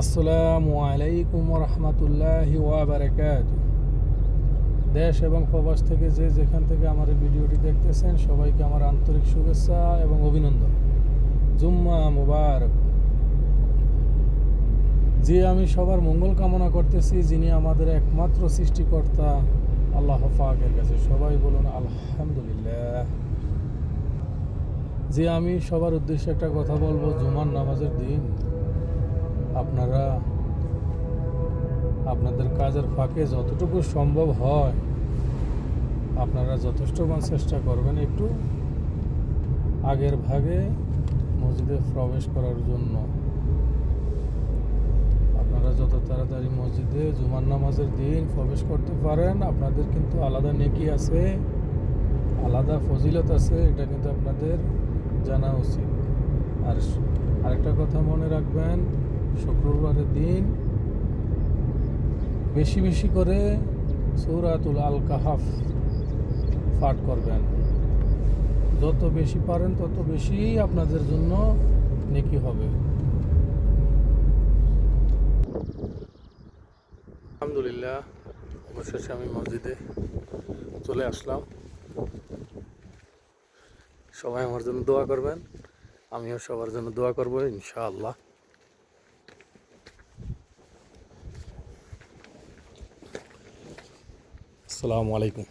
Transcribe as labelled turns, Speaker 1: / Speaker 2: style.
Speaker 1: আসসালামু আলাইকুম রহমতুল্লাহি ওয়া বারাকাতুহু। দেশ এবং প্রবাস থেকে যে যেখান থেকে আমার এই ভিডিওটি দেখতেছেন সবাইকে আমার আন্তরিক শুভেচ্ছা এবং অভিনন্দন। জুম্মা মুবারক। যে আমি সবার মঙ্গল কামনা করতেছি, যিনি আমাদের একমাত্র সৃষ্টিকর্তা আল্লাহ পাকের কাছে সবাই বলুন আলহামদুলিল্লাহ। যে আমি সবার উদ্দেশ্যে একটা কথা বলবো, জুমার নামাজের দিন আপনারা আপনাদের কাজের ফাঁকে যতটুকু সম্ভব হয় আপনারা যথেষ্টমান চেষ্টা করবেন একটু আগের ভাগে মসজিদে প্রবেশ করার জন্য। আপনারা যত তাড়াতাড়ি মসজিদে জুমার নামাজের দিন প্রবেশ করতে পারেন আপনাদের কিন্তু আলাদা নেকি আছে, আলাদা ফজিলত আছে, এটা কিন্তু আপনাদের জানা উচিত। আর আরেকটা কথা মনে রাখবেন, শুক্রবারের দিন বেশি বেশি করে সূরাতুল আল কাহাফ পাঠ করবেন। যত বেশি পারেন তত বেশি আপনাদের জন্য নেকি হবে। আলহামদুলিল্লাহ, অবশেষে আমি মসজিদে চলে আসলাম। সবাই আমার জন্য দোয়া করবেন, আমিও সবার জন্য দোয়া করবো ইনশাআল্লাহ। আসসালামু আলাইকুম।